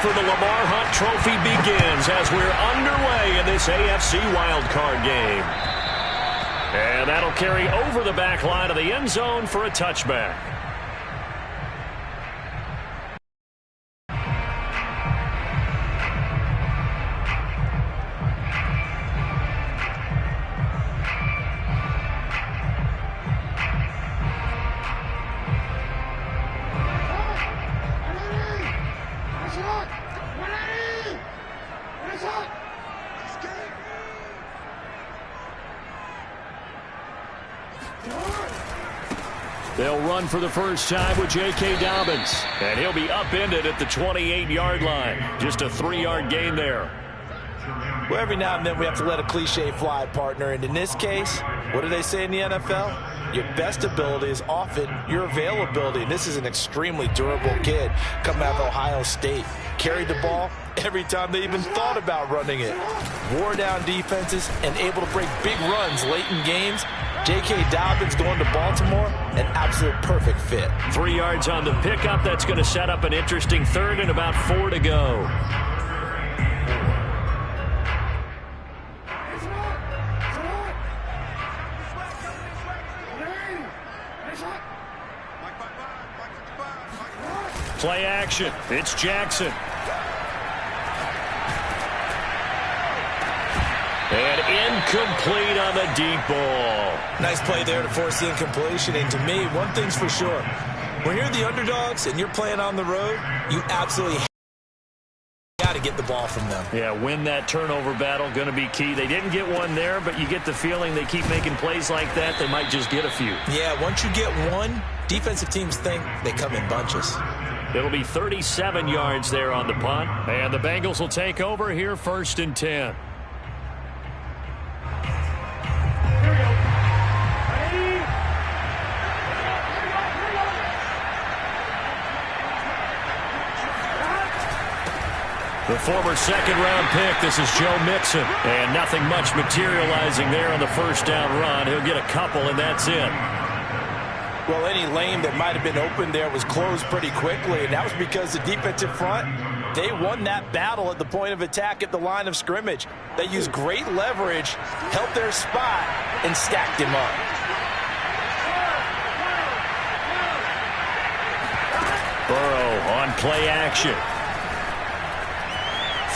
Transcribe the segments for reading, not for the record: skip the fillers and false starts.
for the Lamar Hunt Trophy begins as we're underway in this AFC wildcard game. And that'll carry over the back line of the end zone for a touchback. They'll run for the first time with J.K. Dobbins. And he'll be upended at the 28-yard line. Just a 3-yard gain there. Well, every now and then we have to let a cliche fly, partner. And in this case, what do they say in the NFL? Your best ability is often your availability. And this is an extremely durable kid coming out of Ohio State. Carried the ball every time they even thought about running it. Wore down defenses and able to break big runs late in games. J.K. Dobbins going to Baltimore, an absolute perfect fit. 3 yards on the pickup. That's going to set up an interesting third and about 4 to go. Play action. It's Jackson. And incomplete on the deep ball. Nice play there to force the incompletion. And to me, one thing's for sure. When you're the underdogs and you're playing on the road, you absolutely got to get the ball from them. Yeah, win that turnover battle. Going to be key. They didn't get one there, but you get the feeling they keep making plays like that. They might just get a few. Yeah, once you get one, defensive teams think they come in bunches. It'll be 37 yards there on the punt. And the Bengals will take over here 1st and 10. The former second-round pick, this is Joe Mixon. And nothing much materializing there on the first down run. He'll get a couple, and that's it. Well, any lane that might have been open there was closed pretty quickly, and that was because the defensive front, they won that battle at the point of attack at the line of scrimmage. They used great leverage, held their spot, and stacked him up. Burrow on play action.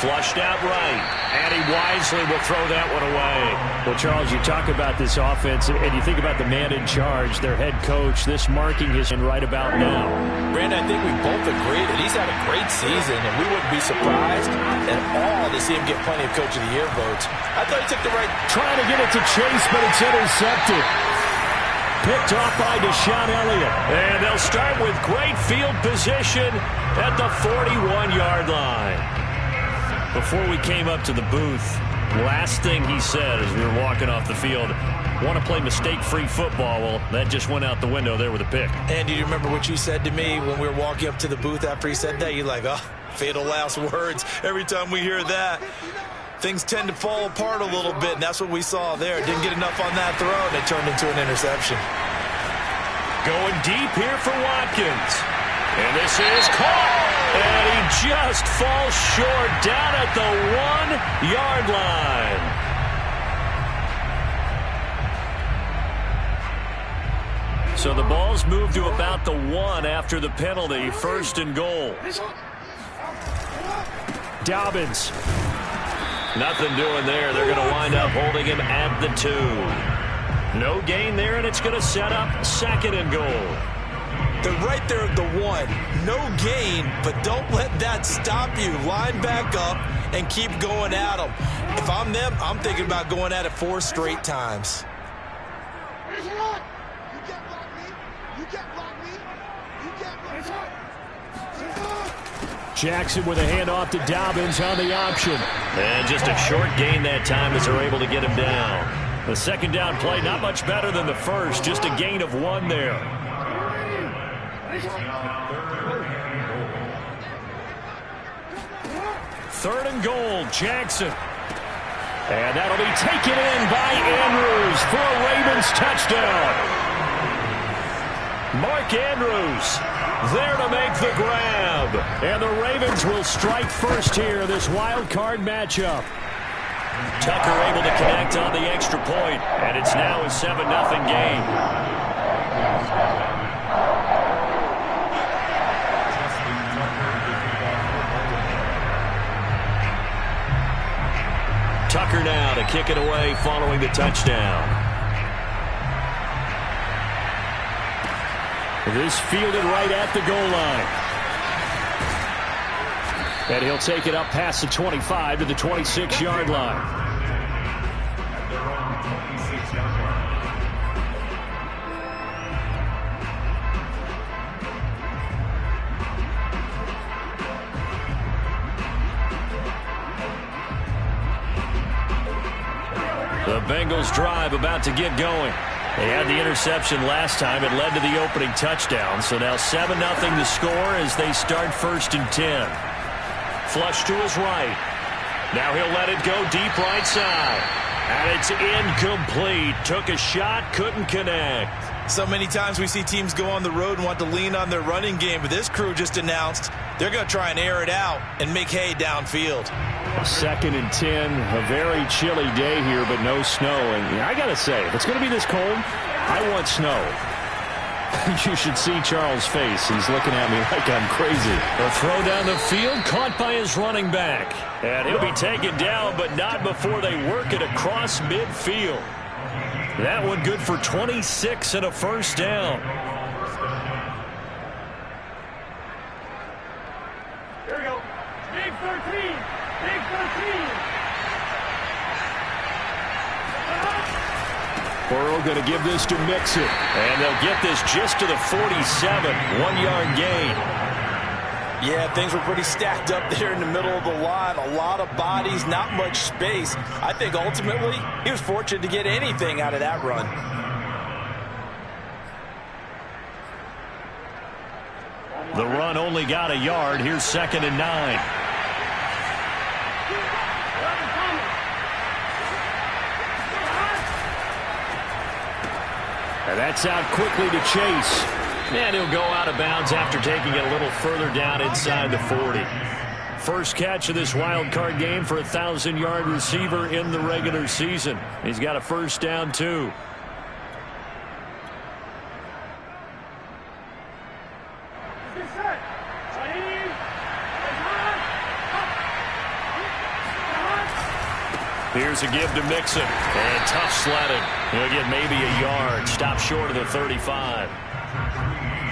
Flushed out right, and he wisely will throw that one away. Well, Charles, you talk about this offense, and you think about the man in charge, their head coach, this marking his right about now. Brandon, I think we both agree that he's had a great season, and we wouldn't be surprised at all to see him get plenty of Coach of the Year votes. I thought he took the right... Trying to get it to Chase, but it's intercepted. Picked off by Deshaun Elliott. And they'll start with great field position at the 41-yard line. Before we came up to the booth, last thing he said as we were walking off the field, want to play mistake-free football. Well, that just went out the window there with a pick. Andy, do you remember what you said to me when we were walking up to the booth after he said that? You're like, oh, fatal last words. Every time we hear that, things tend to fall apart a little bit, and that's what we saw there. Didn't get enough on that throw, and it turned into an interception. Going deep here for Watkins. And this is caught. And he just falls short down at the 1-yard line. So the ball's moved to about the 1 after the penalty. 1st and goal. Dobbins. Nothing doing there. They're going to wind up holding him at the 2. No gain there, and it's going to set up 2nd and goal. They're right there at the 1. No gain, but don't let that stop you. Line back up and keep going at them. If I'm them, I'm thinking about going at it 4 straight times. Jackson with a handoff to Dobbins on the option. And just a short gain that time as they're able to get him down. The second down play, not much better than the first. Just a gain of 1 there. 3rd and goal, Jackson. And that'll be taken in by Andrews for a Ravens touchdown. Mark Andrews there to make the grab. And the Ravens will strike first here in this wild card matchup. Tucker able to connect on the extra point, and it's now a 7-0 game. Tucker now to kick it away following the touchdown. This fielded right at the goal line. And he'll take it up past the 25 to the 26-yard line. The Bengals drive about to get going. They had the interception last time. It led to the opening touchdown. So now 7-0 the score as they start 1st and 10. Flush to his right. Now he'll let it go deep right side. And it's incomplete. Took a shot, couldn't connect. So many times we see teams go on the road and want to lean on their running game, but this crew just announced they're going to try and air it out and make hay downfield. 2nd and 10, a very chilly day here, but no snow. And I got to say, if it's going to be this cold, I want snow. You should see Charles' face. He's looking at me like I'm crazy. A throw down the field, caught by his running back. And he'll be taken down, but not before they work it across midfield. That one good for 26 and a first down. Here we go. Big 13. Big 13. Burrow going to give this to Mixon. And they'll get this just to the 47. 1-yard gain. Yeah, things were pretty stacked up there in the middle of the line. A lot of bodies, not much space. I think ultimately he was fortunate to get anything out of that run. The run only got a yard. Here's 2nd and 9. And that's out quickly to Chase. And he'll go out of bounds after taking it a little further down inside the 40. First catch of this wild card game for a 1,000-yard receiver in the regular season. He's got a first down, too. Here's a give to Mixon. And tough sledding. He'll get maybe a yard. Stop short of the 35.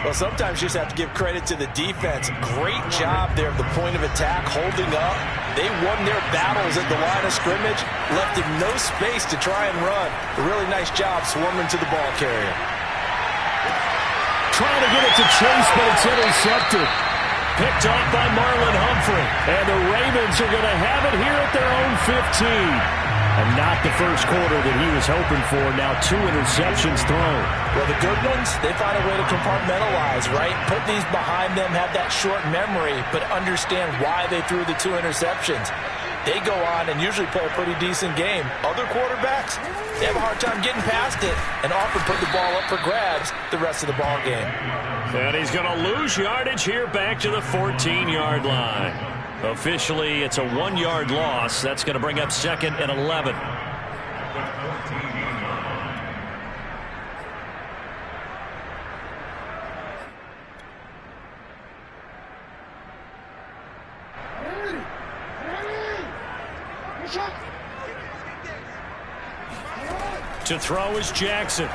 Well, sometimes you just have to give credit to the defense. Great job there at the point of attack, holding up. They won their battles at the line of scrimmage, left him no space to try and run. A really nice job swarming to the ball carrier. Trying to get it to Chase, but it's intercepted. Picked off by Marlon Humphrey. And the Ravens are going to have it here at their own 15. And not the first quarter that he was hoping for. Now 2 interceptions thrown. Well, the good ones, they find a way to compartmentalize, right? Put these behind them, have that short memory, but understand why they threw the 2 interceptions. They go on and usually play a pretty decent game. Other quarterbacks, they have a hard time getting past it and often put the ball up for grabs the rest of the ball game. And he's going to lose yardage here back to the 14-yard line. Officially, it's a 1-yard loss. That's going to bring up 2nd and 11. To throw is Jackson.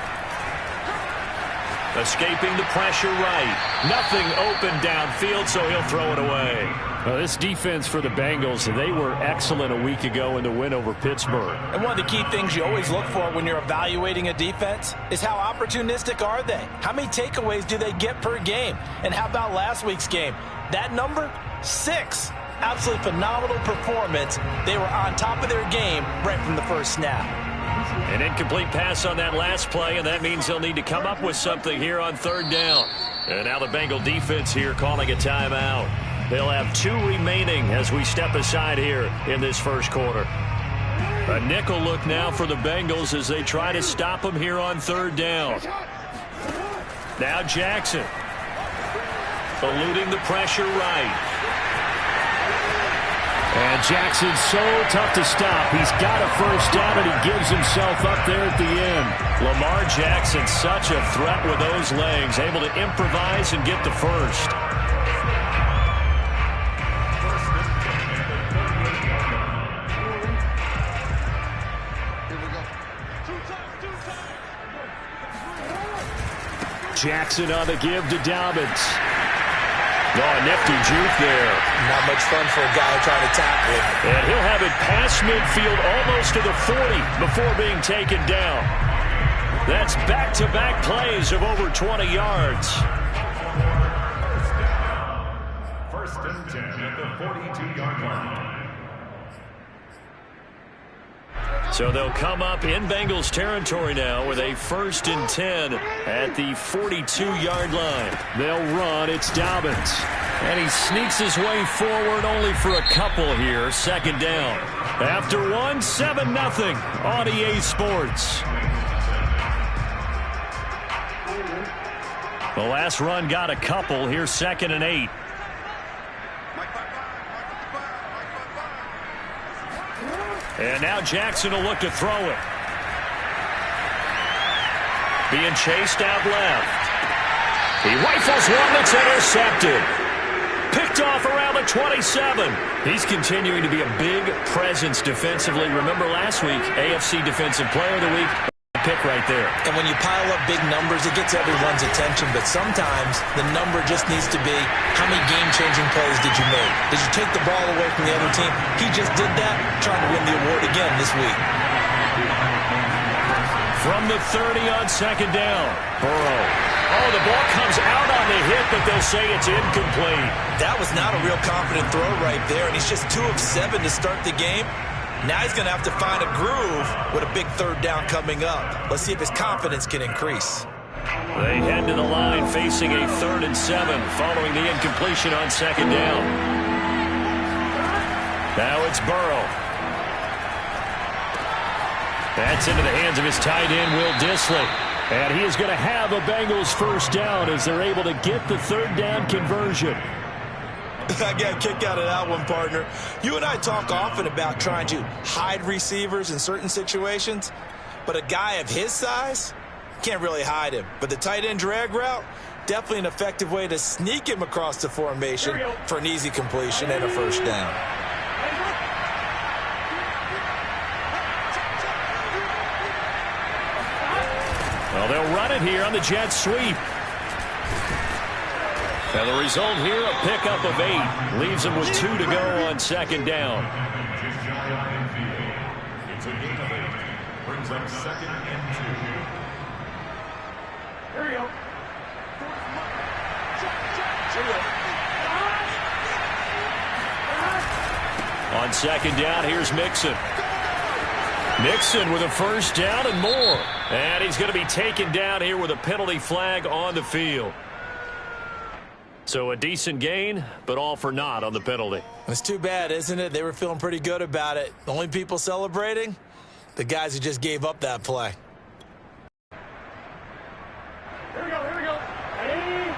Escaping the pressure right. Nothing open downfield, so he'll throw it away. Well, this defense for the Bengals, they were excellent a week ago in the win over Pittsburgh. And one of the key things you always look for when you're evaluating a defense is how opportunistic are they? How many takeaways do they get per game? And how about last week's game? That number, 6. Absolutely phenomenal performance. They were on top of their game right from the first snap. An incomplete pass on that last play, and that means they'll need to come up with something here on 3rd down. And now the Bengal defense here calling a timeout. They'll have 2 remaining as we step aside here in this first quarter. A nickel look now for the Bengals as they try to stop them here on 3rd down. Now Jackson. Eluding the pressure right. And Jackson's so tough to stop. He's got a first down, and he gives himself up there at the end. Lamar Jackson, such a threat with those legs, able to improvise and get the first. Jackson on the give to Dobbins. Oh, nifty juke there. Not much fun for a guy trying to tackle it. And he'll have it past midfield almost to the 40 before being taken down. That's back-to-back plays of over 20 yards. First and 10 at the 42-yard line. So they'll come up in Bengals territory now with a 1st and 10 at the 42-yard line. They'll run. It's Dobbins. And he sneaks his way forward only for a couple here. 2nd down. After one, 7-0 on EA Sports. The last run got a couple. Here's 2nd and 8. And now Jackson will look to throw it. Being chased out left. He rifles one that's intercepted. Picked off around the 27. He's continuing to be a big presence defensively. Remember last week, AFC Defensive Player of the Week. Pick right there. And when you pile up big numbers, it gets everyone's attention. But sometimes the number just needs to be, how many game-changing plays did you make? Did you take the ball away from the other team? He just did that, trying to win the award again this week. From the 30 on 2nd down. Burrow. Oh, the ball comes out on the hit, but they'll say it's incomplete. That was not a real confident throw right there, and he's just 2 of 7 to start the game. Now he's going to have to find a groove with a big 3rd down coming up. Let's see if his confidence can increase. They head to the line facing a 3rd and 7 following the incompletion on 2nd down. Now it's Burrow. That's into the hands of his tight end, Will Dissly. And he is going to have a Bengals first down as they're able to get the 3rd down conversion. I got a kick out of that one, partner. You and I talk often about trying to hide receivers in certain situations, but a guy of his size can't really hide him. But the tight end drag route, definitely an effective way to sneak him across the formation for an easy completion and a first down. Well, they'll run it here on the jet sweep. And the result here, a pickup of 8. Leaves them with 2 to go on 2nd down. It's a gain of 8. Brings up 2nd and 2. Here we go. On 2nd down, here's Mixon. Mixon with a first down and more. And he's going to be taken down here with a penalty flag on the field. So a decent gain, but all for naught on the penalty. It's too bad, isn't it? They were feeling pretty good about it. The only people celebrating? The guys who just gave up that play. Here we go, here we go. Ready?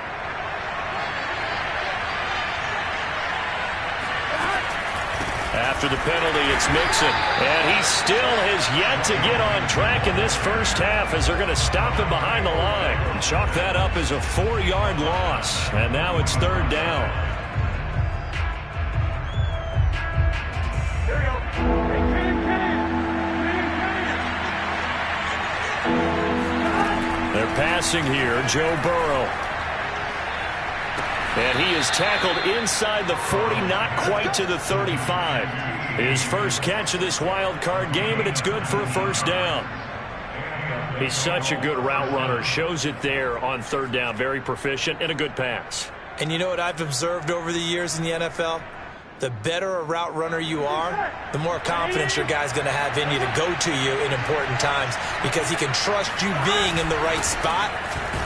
After the penalty, it's Mixon. And he still has yet to get on track in this first half as they're going to stop him behind the line. And chalk that up as a 4-yard loss. And now it's 3rd down. Here we go. They're passing here, Joe Burrow. And he is tackled inside the 40, not quite to the 35. His first catch of this wild card game, and it's good for a first down. He's such a good route runner. Shows it there on 3rd down. Very proficient and a good pass. And you know what I've observed over the years in the NFL? The better a route runner you are, the more confidence your guy's going to have in you to go to you in important times because he can trust you being in the right spot,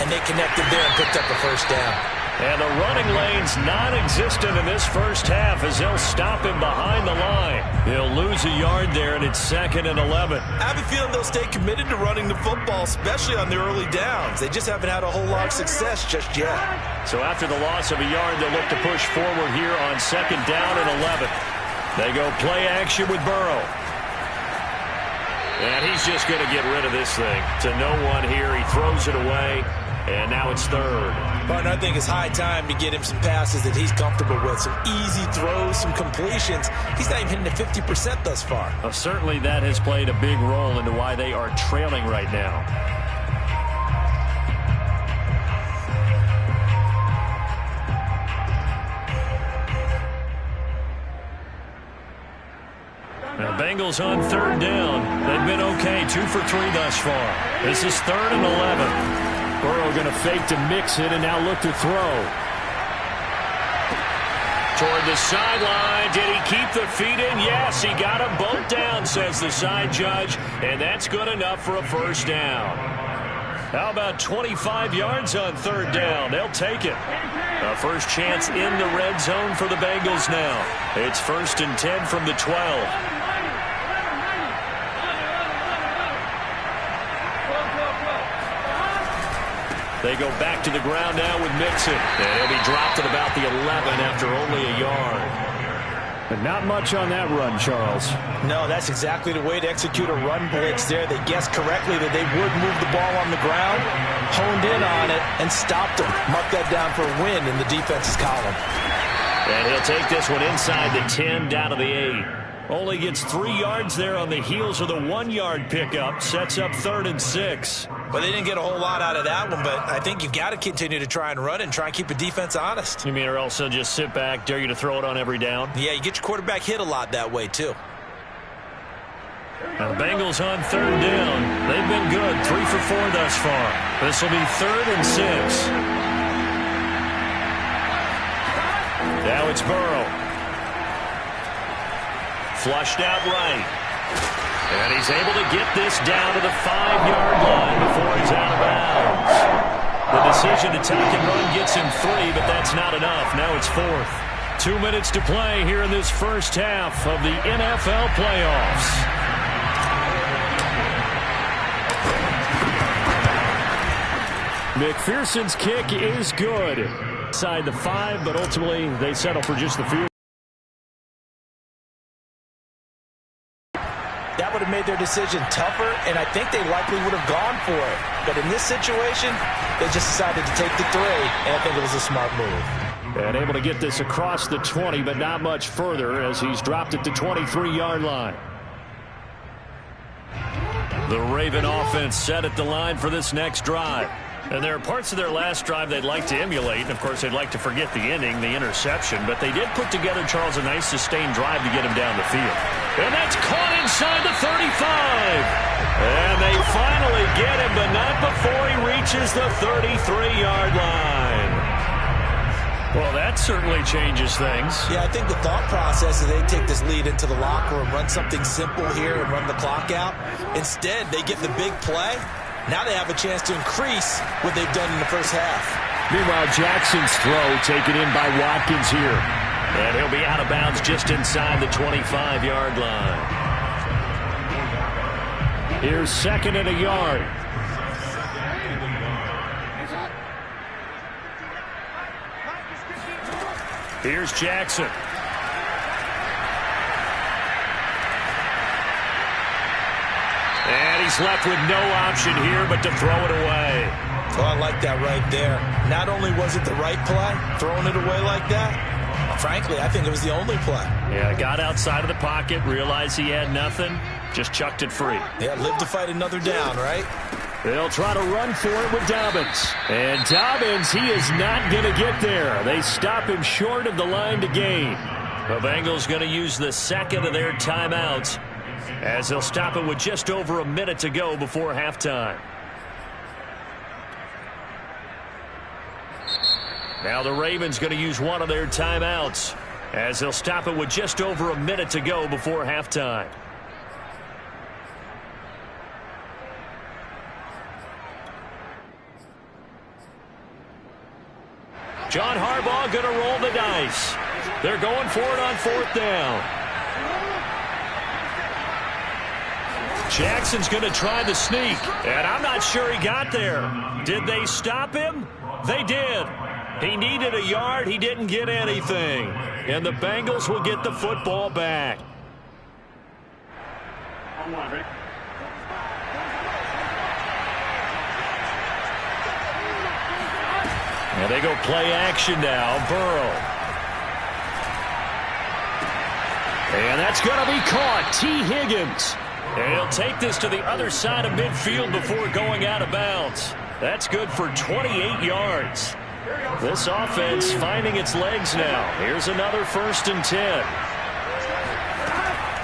and they connected there and picked up a first down. And the running lane's non-existent in this first half as they'll stop him behind the line. He'll lose a yard there, and it's 2nd and 11. I have a feeling they'll stay committed to running the football, especially on the early downs. They just haven't had a whole lot of success just yet. So after the loss of a yard, they'll look to push forward here on 2nd down and 11. They go play action with Burrow. And he's just going to get rid of this thing. To no one here. He throws it away. And now it's 3rd. Partner, I think it's high time to get him some passes that he's comfortable with. Some easy throws, some completions. He's not even hitting the 50% thus far. Well, certainly that has played a big role into why they are trailing right now. Now, Bengals on 3rd down. They've been okay, 2 for 3 thus far. This is 3rd and 11. Burrow going to fake to mix it and now look to throw. Toward the sideline. Did he keep the feet in? Yes, he got them both down, says the side judge. And that's good enough for a 1st down. How about 25 yards on 3rd down? They'll take it. A first chance in the red zone for the Bengals now. It's 1st and 10 from the 12. They go back to the ground now with Mixon. And he'll be dropped at about the 11 after only a yard. But not much on that run, Charles. No, that's exactly the way to execute a run blitz there. They guessed correctly that they would move the ball on the ground, honed in on it, and stopped them. Mark that down for a win in the defense's column. And he'll take this one inside the 10 down to the 8. Only gets 3 yards there on the heels of the 1-yard pickup. Sets up 3rd and 6. Well, they didn't get a whole lot out of that one, but I think you've got to continue to try and run and try and keep the defense honest. You mean or else they'll just sit back, dare you to throw it on every down? Yeah, you get your quarterback hit a lot that way, too. Now the Bengals on 3rd down. They've been good, 3 for 4 thus far. This will be 3rd and 6. Now it's Burrow. Flushed out right. And he's able to get this down to the 5-yard line before he's out of bounds. The decision to tuck and run gets him 3, but that's not enough. Now it's 4th. 2 minutes to play here in this first half of the NFL playoffs. McPherson's kick is good. Inside the 5, but ultimately they settle for just the field. That would have made their decision tougher, and I think they likely would have gone for it. But in this situation, they just decided to take the 3, and I think it was a smart move. And able to get this across the 20, but not much further as he's dropped it to 23-yard line. The Raven offense set at the line for this next drive. And there are parts of their last drive they'd like to emulate. And, of course, they'd like to forget the ending, the interception. But they did put together, Charles, a nice sustained drive to get him down the field. And that's caught inside the 35. And they finally get him, but not before he reaches the 33-yard line. Well, that certainly changes things. Yeah, I think the thought process is they take this lead into the locker room, run something simple here and run the clock out. Instead, they get the big play. Now they have a chance to increase what they've done in the first half. Meanwhile, Jackson's throw taken in by Watkins here. And he'll be out of bounds just inside the 25-yard line. Here's 2nd and a yard. Here's Jackson. And he's left with no option here but to throw it away. Oh, I like that right there. Not only was it the right play, throwing it away like that, frankly, I think it was the only play. Yeah, got outside of the pocket, realized he had nothing, just chucked it free. Yeah, live to fight another down, right? They'll try to run for it with Dobbins. And Dobbins, he is not going to get there. They stop him short of the line to gain. The Bengals going to use the second of their timeouts as they'll stop it with just over a minute to go before halftime. Now the Ravens going to use one of their timeouts as they'll stop it with just over a minute to go before halftime. John Harbaugh going to roll the dice. They're going for it on 4th down. Jackson's going to try the sneak, and I'm not sure he got there. Did they stop him? They did. He needed a yard. He didn't get anything. And the Bengals will get the football back. And they go play action now. Burrow. And that's going to be caught. T. Higgins. And he'll take this to the other side of midfield before going out of bounds. That's good for 28 yards. This offense finding its legs now. Here's another 1st and 10.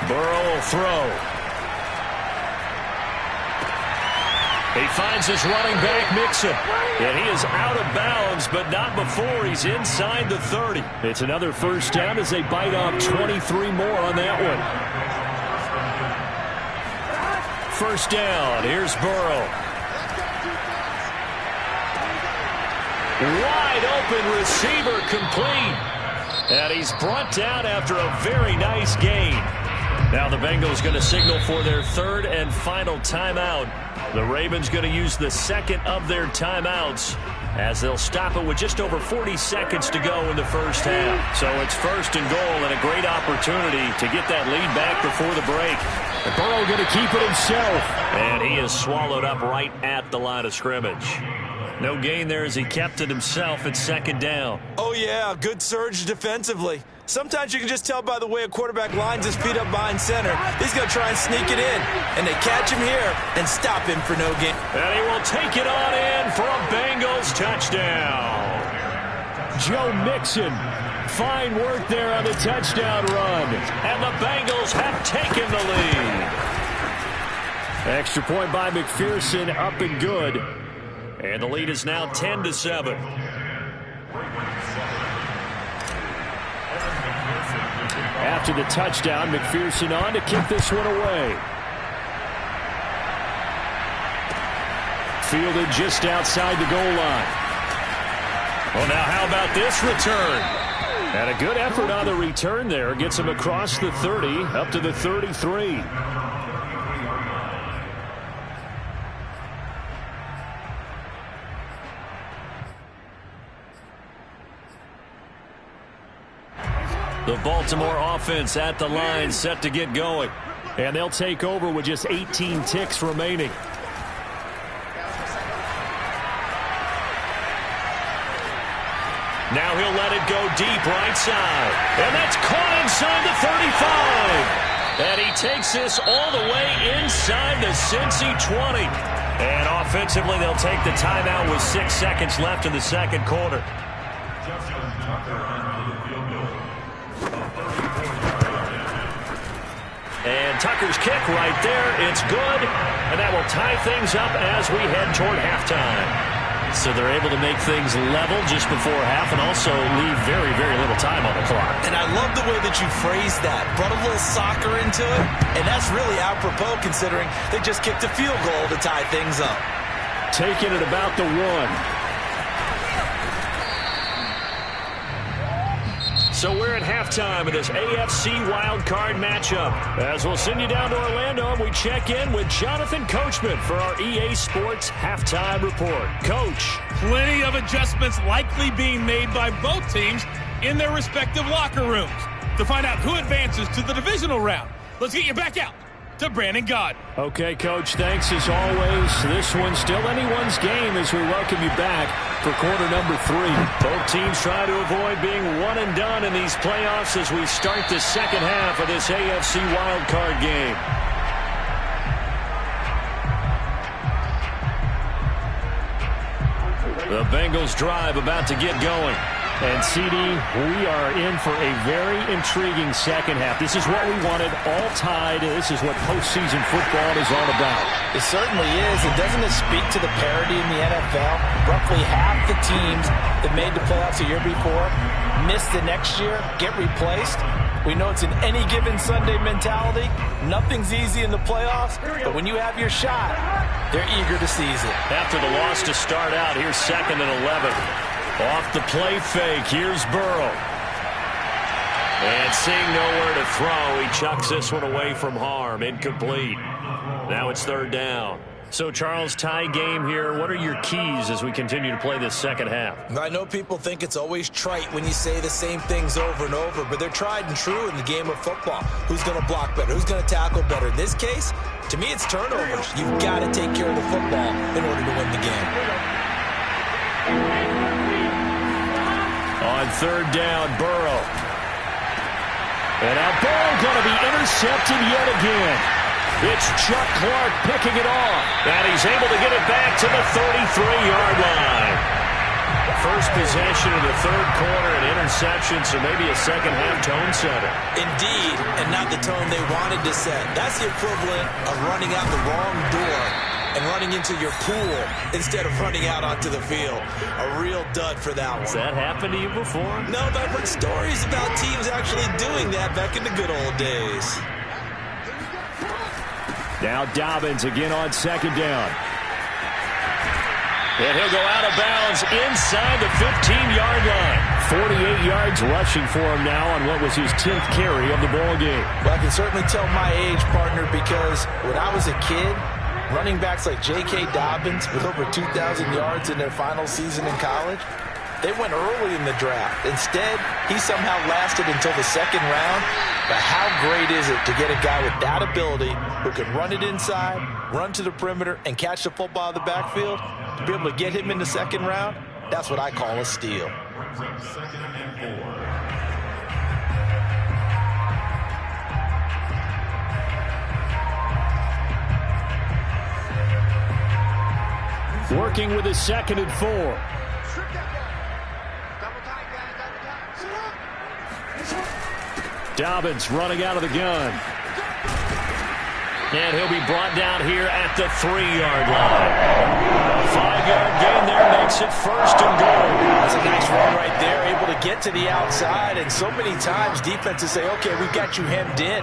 Burrow will throw. He finds his running back, Mixon. And he is out of bounds, but not before he's inside the 30. It's another 1st down as they bite off 23 more on that one. 1st down. Here's Burrow. Wide open receiver, complete. And he's brought down after a very nice gain. Now the Bengals going to signal for their 3rd and final timeout. The Ravens going to use the 2nd of their timeouts as they'll stop it with just over 40 seconds to go in the 1st half. So it's 1st and goal and a great opportunity to get that lead back before the break. And Burrow going to keep it himself. And he is swallowed up right at the line of scrimmage. No gain there as he kept it himself at 2nd down. Oh, yeah, good surge defensively. Sometimes you can just tell by the way a quarterback lines his feet up behind center. He's going to try and sneak it in. And they catch him here and stop him for no gain. And he will take it on in for a Bengals touchdown. Joe Mixon. Fine work there on the touchdown run. And the Bengals have taken the lead. Extra point by McPherson, up and good. And the lead is now 10-7. After the touchdown, McPherson on to kick this one away. Fielded just outside the goal line. Well, now how about this return? And a good effort on the return there. Gets him across the 30, up to the 33. The Baltimore offense at the line, set to get going. And they'll take over with just 18 ticks remaining. Now he'll let it go deep right side. And that's caught inside the 35. And he takes this all the way inside the Cincy 20. And offensively, they'll take the timeout with 6 seconds left in the 2nd quarter. And Tucker's kick right there. It's good. And that will tie things up as we head toward halftime. So they're able to make things level just before half and also leave very, very little time on the clock. And I love the way that you phrased that. Brought a little soccer into it. And that's really apropos considering they just kicked a field goal to tie things up. Taking it about the 1. So we're at halftime of this AFC wildcard matchup. As we'll send you down to Orlando, and we check in with Jonathan Coachman for our EA Sports Halftime Report. Coach. Plenty of adjustments likely being made by both teams in their respective locker rooms. To find out who advances to the divisional round, let's get you back out to Brandon Gaud. Okay, Coach, thanks as always. This one's still anyone's game as we welcome you back for quarter number 3. Both teams try to avoid being one and done in these playoffs as we start the 2nd half of this AFC wildcard game. The Bengals drive about to get going. And, CD, we are in for a very intriguing 2nd half. This is what we wanted, all tied. This is what postseason football is all about. It certainly is. And doesn't it speak to the parity in the NFL? Roughly half the teams that made the playoffs a year before miss the next year, get replaced. We know it's an any given Sunday mentality. Nothing's easy in the playoffs, but when you have your shot, they're eager to seize it. After the loss to start out, here's 2nd and 11. Off the play fake, here's Burrow. And seeing nowhere to throw, he chucks this one away from harm. Incomplete. Now it's third down. So, Charles, tie game here. What are your keys as we continue to play this second half? I know people think it's always trite when you say the same things over and over, but they're tried and true in the game of football. Who's going to block better? Who's going to tackle better? In this case, to me, it's turnovers. You've got to take care of the football in order to win the game. On third down, Burrow. And now Burrow going to be intercepted yet again. It's Chuck Clark picking it off. And he's able to get it back to the 33-yard line. First possession of the third quarter, an interception, so maybe a second-half tone setter. Indeed, and not the tone they wanted to set. That's the equivalent of running out the wrong door and running into your pool instead of running out onto the field. A real dud for that one. Has that happened to you before? No, but I've heard stories about teams actually doing that back in the good old days. Now Dobbins again on second down. And he'll go out of bounds inside the 15-yard line. 48 yards rushing for him now on what was his 10th carry of the ball game. Well, I can certainly tell my age, partner, because when I was a kid, running backs like J.K. Dobbins with over 2,000 yards in their final season in college, they went early in the draft. Instead, he somehow lasted until the second round. But how great is it to get a guy with that ability who can run it inside, run to the perimeter, and catch the football in the backfield? To be able to get him in the second round, that's what I call a steal. Working with his 2nd and 4. Dobbins running out of the gun. And he'll be brought down here at the 3-yard line. A 5-yard gain there makes it first and goal. That's a nice run right there, able to get to the outside. And so many times defenses say, okay, we've got you hemmed in.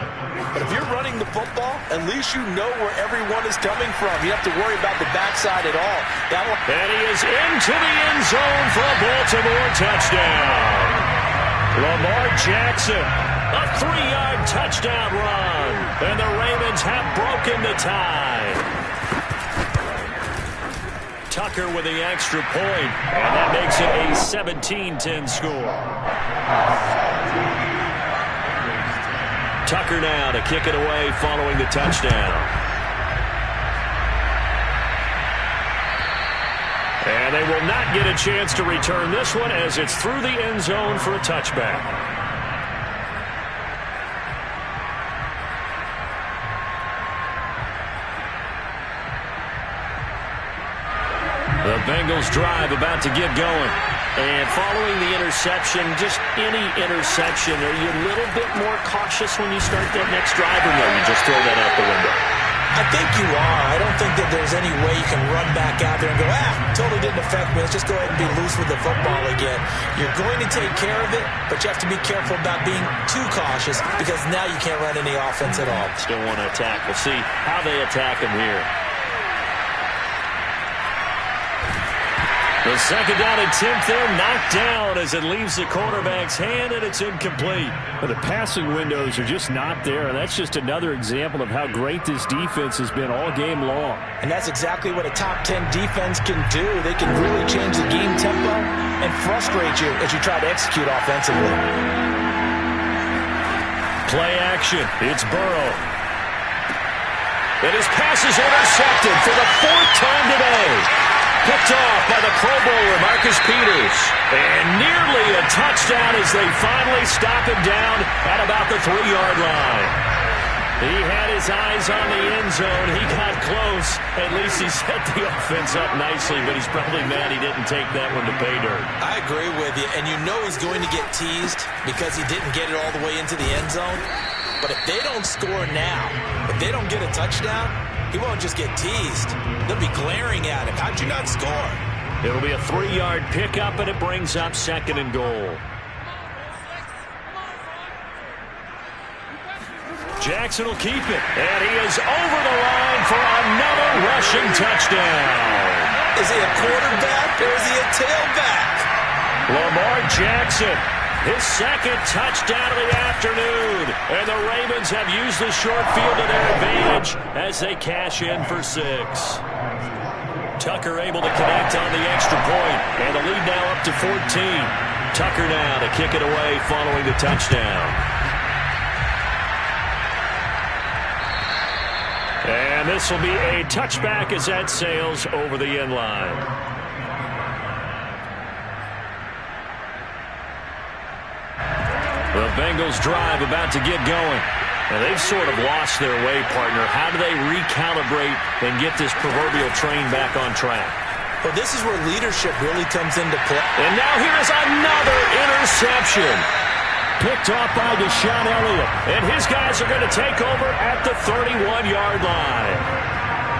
But if you're running the football, at least you know where everyone is coming from. You don't have to worry about the backside at all. And he is into the end zone for a Baltimore touchdown. Lamar Jackson, a 3-yard touchdown run. And the Ravens have broken the tie. Tucker with the extra point. And that makes it a 17-10 score. Tucker now to kick it away following the touchdown. And they will not get a chance to return this one as it's through the end zone for a touchback. The Bengals drive about to get going. And following the interception, just any interception, are you a little bit more cautious when you start that next drive, or no, you just throw that out the window? I think you are. I don't think that there's any way you can run back out there and go, totally didn't affect me. Let's just go ahead and be loose with the football again. You're going to take care of it, but you have to be careful about being too cautious because now you can't run any offense at all. Still want to attack. We'll see how they attack him here. The second down attempt there knocked down as it leaves the quarterback's hand, and it's incomplete. But the passing windows are just not there, and that's just another example of how great this defense has been all game long. And that's exactly what a top 10 defense can do. They can really change the game tempo and frustrate you as you try to execute offensively. Play action. It's Burrow. And his pass is intercepted for the 4th time today. Picked off by the Pro Bowler, Marcus Peters. And nearly a touchdown as they finally stop him down at about the 3-yard line. He had his eyes on the end zone. He got close. At least he set the offense up nicely, but he's probably mad he didn't take that one to pay dirt. I agree with you, and you know he's going to get teased because he didn't get it all the way into the end zone. But if they don't score now, if they don't get a touchdown, he won't just get teased. They'll be glaring at him. How'd you not score? It'll be a 3-yard pickup, and it brings up 2nd and goal. Jackson will keep it. And he is over the line for another rushing touchdown. Is he a quarterback or is he a tailback? Jackson. His second touchdown of the afternoon. And the Ravens have used the short field to their advantage as they cash in for 6. Tucker able to connect on the extra point. And the lead now up to 14. Tucker now to kick it away following the touchdown. And this will be a touchback as that sails over the end line. The Bengals drive about to get going. And they've sort of lost their way, partner. How do they recalibrate and get this proverbial train back on track? Well, this is where leadership really comes into play. And now here is another interception. Picked off by Deshaun Elliott. And his guys are going to take over at the 31-yard line.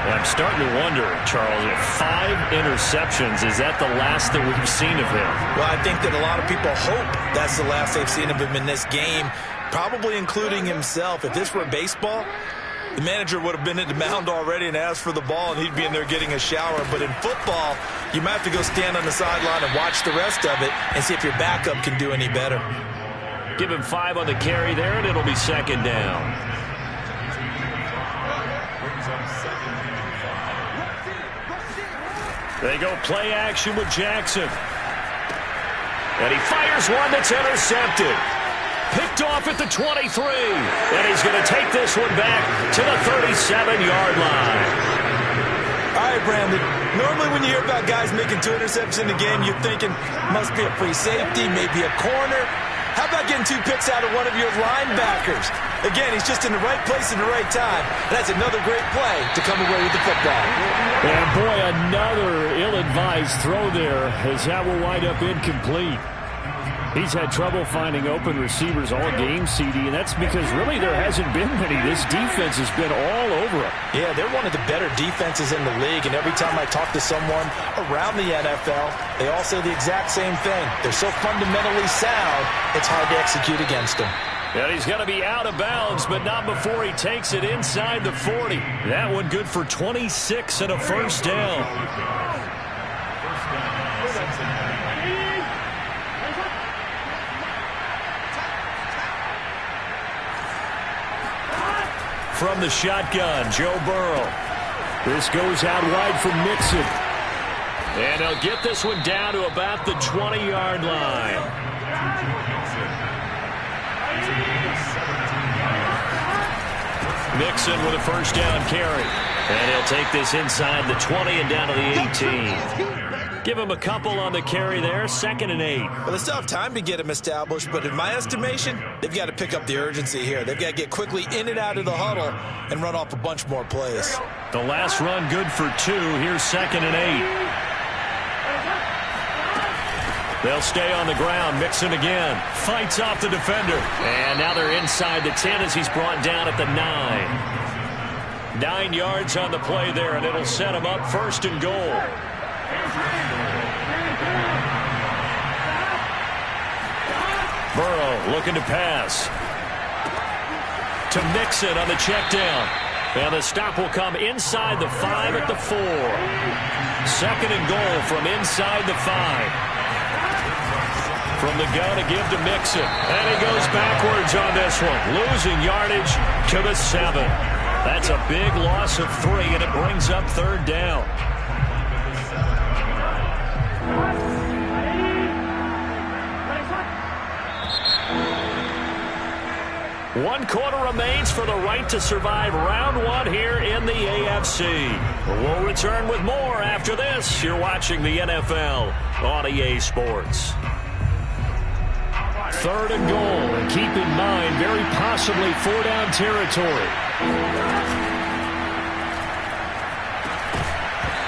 And I'm starting to wonder, Charles, if 5 interceptions, is that the last that we've seen of him? Well, I think that a lot of people hope that's the last they've seen of him in this game, probably including himself. If this were baseball, the manager would have been at the mound already and asked for the ball, and he'd be in there getting a shower. But in football, you might have to go stand on the sideline and watch the rest of it and see if your backup can do any better. Give him 5 on the carry there, and it'll be second down. They go play action with Jackson. And he fires one that's intercepted. Picked off at the 23. And he's going to take this one back to the 37-yard line. All right, Brandon. Normally when you hear about guys making 2 interceptions in the game, you're thinking must be a free safety, maybe a corner. How about getting 2 picks out of one of your linebackers? Again, he's just in the right place at the right time. That's another great play to come away with the football. And boy, another ill-advised throw there as that will wind up incomplete. He's had trouble finding open receivers all game, CD, and that's because really there hasn't been many. This defense has been all over him. Yeah, they're one of the better defenses in the league, and every time I talk to someone around the NFL, they all say the exact same thing. They're so fundamentally sound, it's hard to execute against them. And he's going to be out of bounds, but not before he takes it inside the 40. That one good for 26 and a first down. From the shotgun, Joe Burrow. This goes out wide from Mixon. And he'll get this one down to about the 20-yard line. Mixon with a first down carry. And he'll take this inside the 20 and down to the 18. Give him a couple on the carry there, 2nd and 8. Well, they still have time to get him established, but in my estimation, they've got to pick up the urgency here. They've got to get quickly in and out of the huddle and run off a bunch more plays. The last run good for 2. Here's 2nd and 8. They'll stay on the ground. Mixon again. Fights off the defender. And now they're inside the 10 as he's brought down at the 9. 9 yards on the play there, and it'll set him up 1st and goal. Burrow looking to pass. To Mixon on the check down. And the stop will come inside the 5 at the 4. 2nd and goal from inside the 5. From the gun to give to Mixon. And he goes backwards on this one. Losing yardage to the 7. That's a big loss of 3, and it brings up 3rd down. One quarter remains for the right to survive round 1 here in the AFC. We'll return with more after this. You're watching the NFL on EA Sports. 3rd and goal, and keep in mind, very possibly 4-down territory.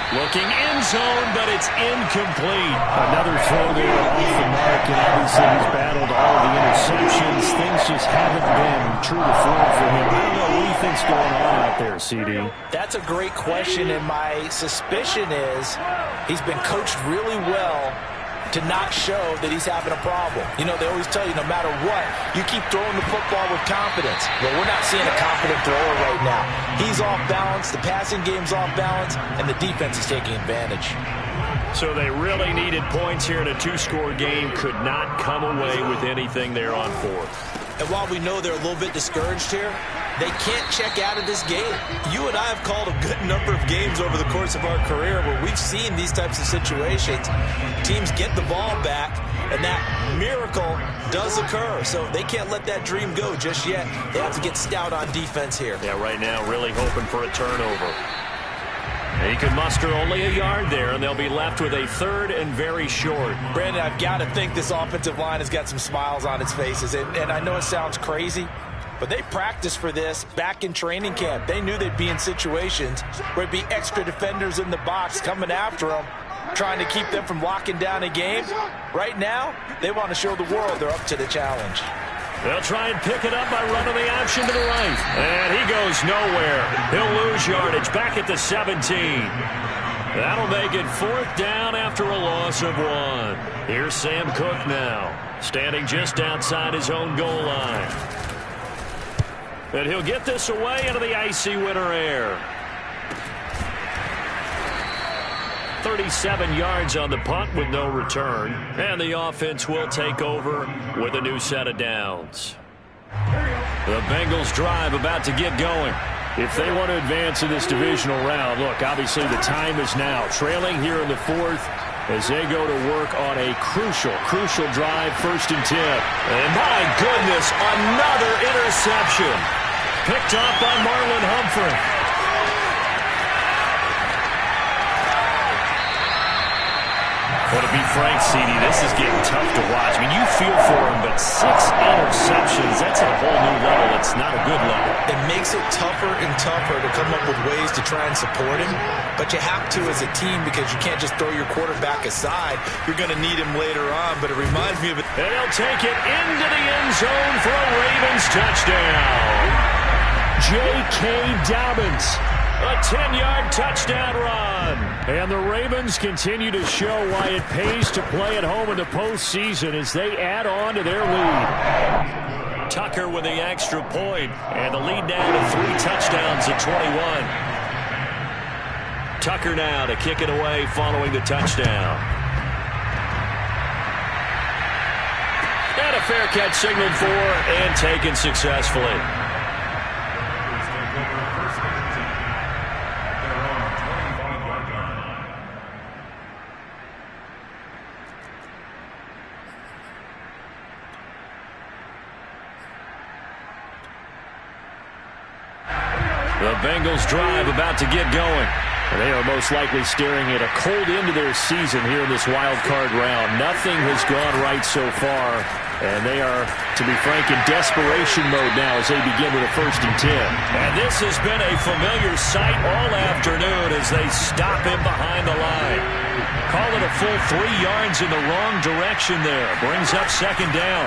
Looking end zone, but it's incomplete. Another throw there off the mark, and obviously he's battled all of the interceptions. Things just haven't been true to form for him. I don't know what do you think's going on out there, CD? That's a great question, and my suspicion is he's been coached really well to not show that he's having a problem. You know, they always tell you no matter what, you keep throwing the football with confidence. Well, we're not seeing a confident thrower right now. He's off balance, the passing game's off balance, and the defense is taking advantage. So they really needed points here in a two-score game. Could not come away with anything there on fourth. And while we know they're a little bit discouraged here, they can't check out of this game. You and I have called a good number of games over the course of our career where we've seen these types of situations. Teams get the ball back, and that miracle does occur. So they can't let that dream go just yet. They have to get stout on defense here. Yeah, right now really hoping for a turnover. He could muster only a yard there, and they'll be left with a third and very short. Brandon, I've got to think this offensive line has got some smiles on its faces. And I know it sounds crazy, but they practiced for this back in training camp. They knew they'd be in situations where it'd be extra defenders in the box coming after them, trying to keep them from locking down a game. Right now, they want to show the world they're up to the challenge. They'll try and pick it up by running the option to the right. And he goes nowhere. He'll lose yardage back at the 17. That'll make it fourth down after a loss of 1. Here's Sam Cook now, standing just outside his own goal line. And he'll get this away into the icy winter air. 37 yards on the punt with no return. And the offense will take over with a new set of downs. The Bengals drive about to get going. If they want to advance in this divisional round, look, obviously the time is now. Trailing here in the fourth as they go to work on a crucial drive, 1st and 10. And my goodness, another interception. Picked off by Marlon Humphrey. Well, to be frank, CD, this is getting tough to watch. I mean, you feel for him, but 6 interceptions, that's at a whole new level. It's not a good level. It makes it tougher and tougher to come up with ways to try and support him, but you have to as a team because you can't just throw your quarterback aside. You're going to need him later on, but it reminds me of it. And he'll take it into the end zone for a Ravens touchdown. J.K. Dobbins. A 10-yard touchdown run. And the Ravens continue to show why it pays to play at home in the postseason as they add on to their lead. Tucker with the extra point, and the lead down to 3 touchdowns at 21. Tucker now to kick it away following the touchdown. And a fair catch signaled for and taken successfully. The Bengals drive about to get going. And they are most likely staring at a cold end to their season here in this wild card round. Nothing has gone right so far. And they are, to be frank, in desperation mode now as they begin with a 1st and 10. And this has been a familiar sight all afternoon as they stop him behind the line. Call it a full 3 yards in the wrong direction there. Brings up 2nd down.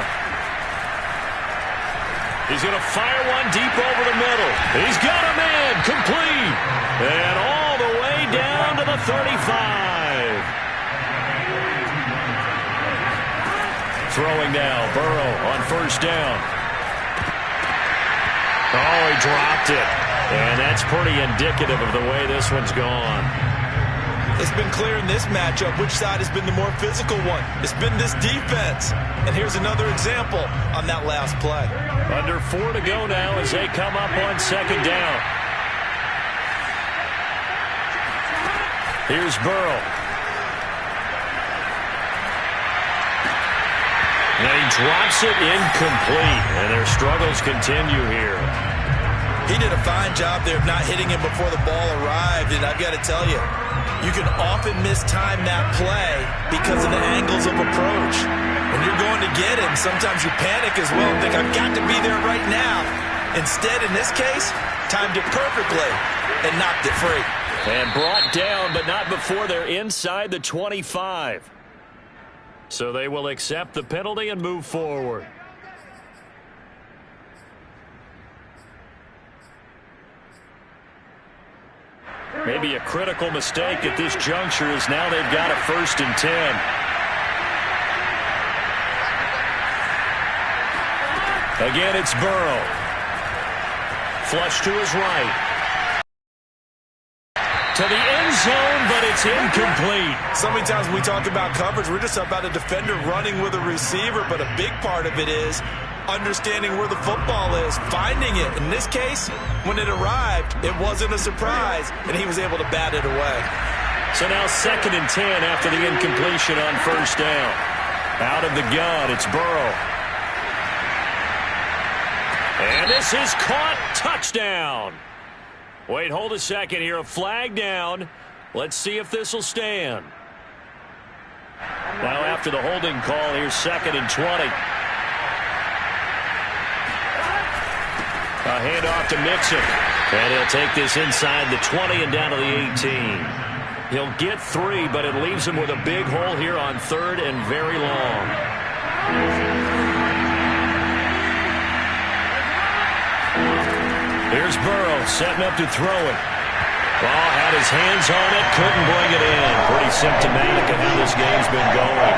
He's going to fire one deep over the middle. He's got a man complete. And all the way down to the 35. Throwing now, Burrow on 1st down. Oh, he dropped it. And that's pretty indicative of the way this one's gone. It's been clear in this matchup which side has been the more physical one. It's been this defense. And here's another example on that last play. Under 4 to go now as they come up on 2nd down. Here's Burrow. And he drops it incomplete. And their struggles continue here. He did a fine job there of not hitting him before the ball arrived. And I've got to tell you, you can often mistime that play because of the angles of approach. When you're going to get him, sometimes you panic as well and think, I've got to be there right now. Instead, in this case, timed it perfectly and knocked it free. And brought down, but not before they're inside the 25. So they will accept the penalty and move forward. Maybe a critical mistake at this juncture as now they've got a 1st and 10. Again, it's Burrow. Flush to his right. To the end the zone, but it's incomplete. So many times when we talk about coverage, we're just about a defender running with a receiver, but a big part of it is understanding where the football is, finding it. In this case, when it arrived, it wasn't a surprise, and he was able to bat it away. So now 2nd and 10 after the incompletion on first down. Out of the gun, it's Burrow. And this is caught. Touchdown. Wait, hold a second here. A flag down. Let's see if this will stand. Now after the holding call, here's 2nd and 20. A handoff to Mixon. And he'll take this inside the 20 and down to the 18. He'll get 3, but it leaves him with a big hole here on 3rd and very long. Here's Burrow setting up to throw it. Ball had his hands on it, couldn't bring it in. Pretty symptomatic of how this game's been going.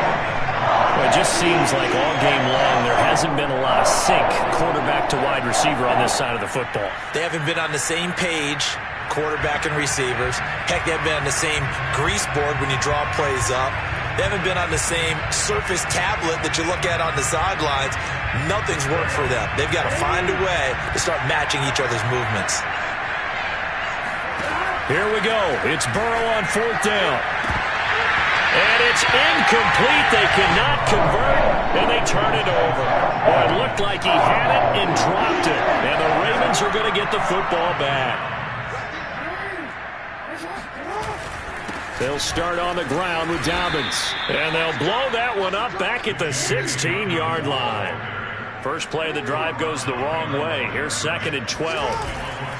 Well, it just seems like all game long there hasn't been a lot of sync quarterback to wide receiver on this side of the football. They haven't been on the same page, quarterback and receivers. Heck, they haven't been on the same grease board when you draw plays up. They haven't been on the same surface tablet that you look at on the sidelines. Nothing's worked for them. They've got to find a way to start matching each other's movements. Here we go. It's Burrow on 4th down. And it's incomplete. They cannot convert, and they turn it over. Well, it looked like he had it and dropped it. And the Ravens are going to get the football back. They'll start on the ground with Dobbins. And they'll blow that one up back at the 16-yard line. First play of the drive goes the wrong way. Here's 2nd and 12.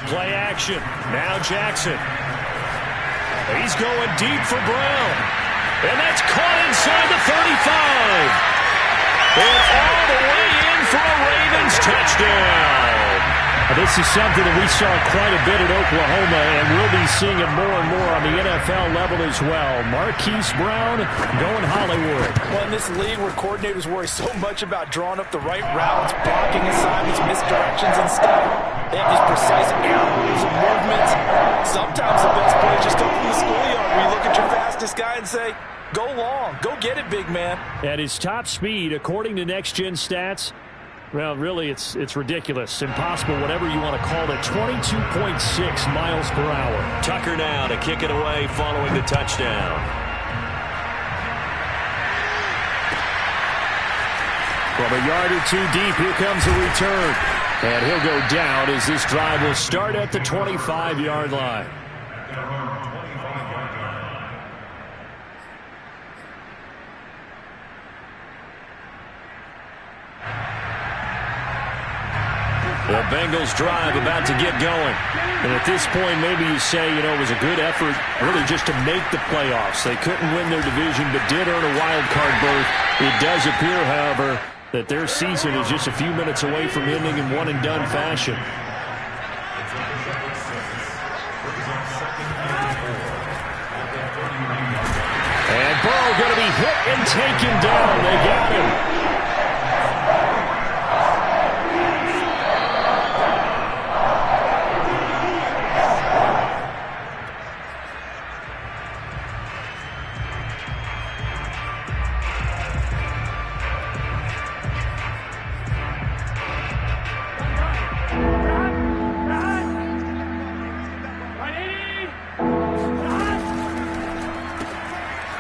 Play action. Now Jackson. He's going deep for Brown. And that's caught inside the 35. And all the way in for a Ravens touchdown. This is something that we saw quite a bit at Oklahoma, and we'll be seeing it more and more on the NFL level as well. Marquise Brown going Hollywood. Well, in this league where coordinators worry so much about drawing up the right routes, blocking assignments, misdirections, and stuff, they have these precise angles and movements. Sometimes the best play is just go from the schoolyard where you look at your fastest guy and say, go long, go get it, big man. At his top speed, according to Next Gen Stats, well, really, it's ridiculous. Impossible, whatever you want to call it. 22.6 miles per hour. Tucker now to kick it away following the touchdown. From a yard or two deep, here comes a return. And he'll go down as this drive will start at the 25-yard line. The Bengals drive about to get going. And at this point, maybe you say, it was a good effort really just to make the playoffs. They couldn't win their division but did earn a wild card berth. It does appear, however, that their season is just a few minutes away from ending in one-and-done fashion. And Burrow going to be hit and taken down. They got him.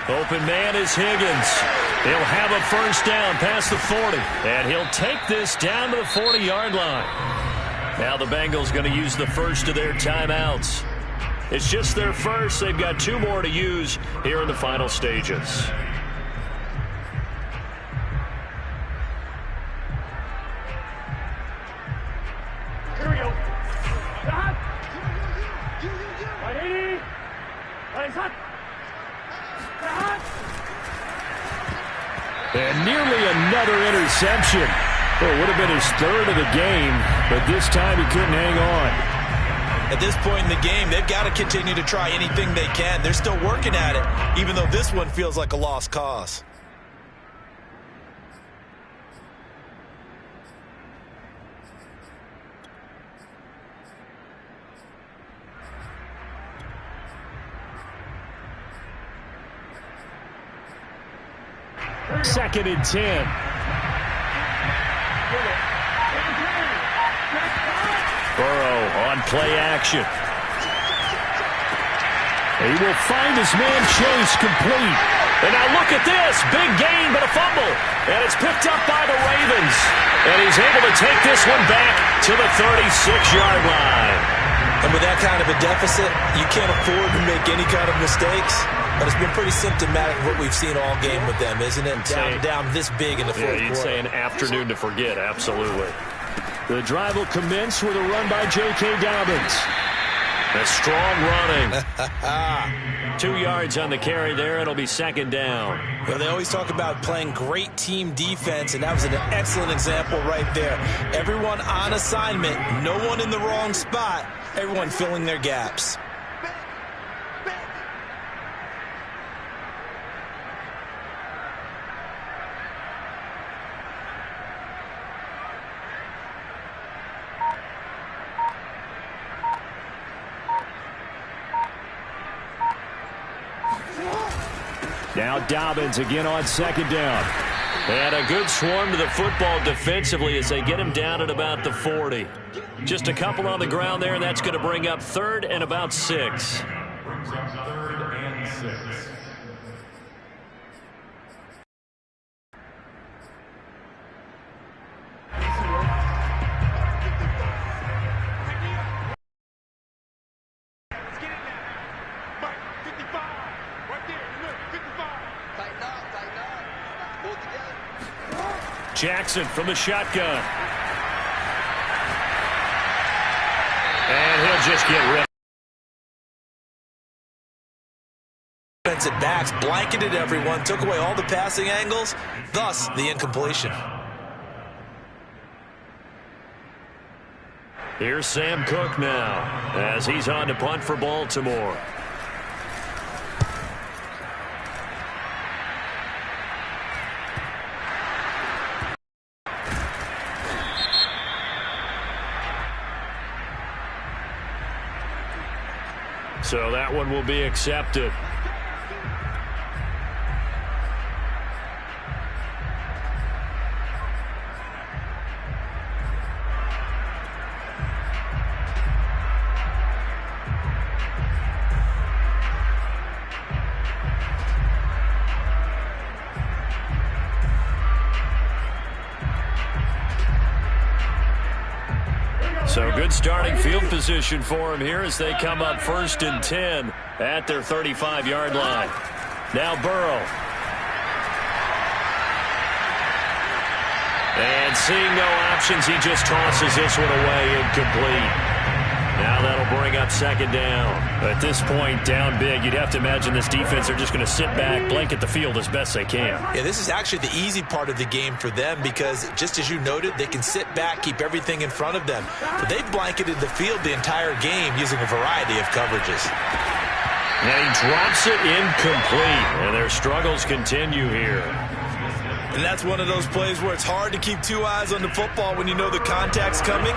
Open man is Higgins. He'll have a first down past the 40. And he'll take this down to the 40-yard line. Now the Bengals going to use the first of their timeouts. It's just their first. They've got 2 more to use here in the final stages. Here we go. Shot. 180. Nice hot. And nearly another interception. Well, it would have been his 3rd of the game, but this time he couldn't hang on. At this point in the game, they've got to continue to try anything they can. They're still working at it, even though this one feels like a lost cause. 2nd and 10. Burrow on play action. He will find his man Chase complete. And now look at this. Big gain, but a fumble. And it's picked up by the Ravens. And he's able to take this one back to the 36-yard line. And with that kind of a deficit, you can't afford to make any kind of mistakes. But it's been pretty symptomatic of what we've seen all game with them, isn't it? Down this big in the fourth quarter. You'd say an afternoon to forget, absolutely. The drive will commence with a run by J.K. Dobbins. A strong running. 2 yards on the carry there. It'll be 2nd down. Well, they always talk about playing great team defense, and that was an excellent example right there. Everyone on assignment, no one in the wrong spot, everyone filling their gaps. Now Dobbins again on 2nd down. And a good swarm to the football defensively as they get him down at about the 40. Just a couple on the ground there, and that's going to bring up 3rd and about 6. Brings up 3rd and 6. Jackson from the shotgun. And he'll just get rid. Defensive backs blanketed everyone, took away all the passing angles, thus the incompletion. Here's Sam Cook now as he's on to punt for Baltimore. So that one will be accepted. So good starting field position for him here as they come up 1st and 10 at their 35-yard line. Now Burrow. And seeing no options, he just tosses this one away, incomplete. Now that'll bring up 2nd down. At this point, down big, you'd have to imagine this defense are just going to sit back, blanket the field as best they can. Yeah, this is actually the easy part of the game for them because, just as you noted, they can sit back, keep everything in front of them. But they've blanketed the field the entire game using a variety of coverages. And he drops it incomplete, and their struggles continue here. And that's one of those plays where it's hard to keep 2 eyes on the football when you know the contact's coming,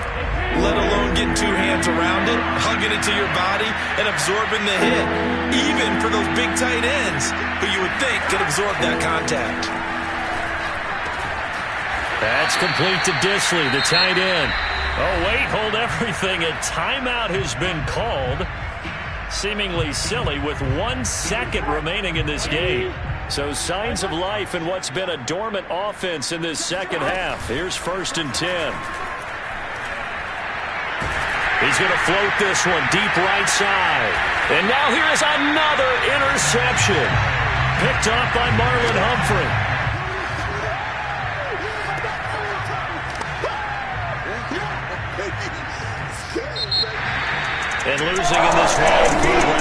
let alone getting 2 hands around it, hugging it to your body, and absorbing the hit, even for those big tight ends who you would think could absorb that contact. That's complete to Disley, the tight end. Oh, wait, hold everything. A timeout has been called. Seemingly silly with 1 second remaining in this game. So signs of life in what's been a dormant offense in this second half. Here's 1st and 10. He's going to float this one deep right side. And now here is another interception. Picked off by Marlon Humphrey. And losing in this one.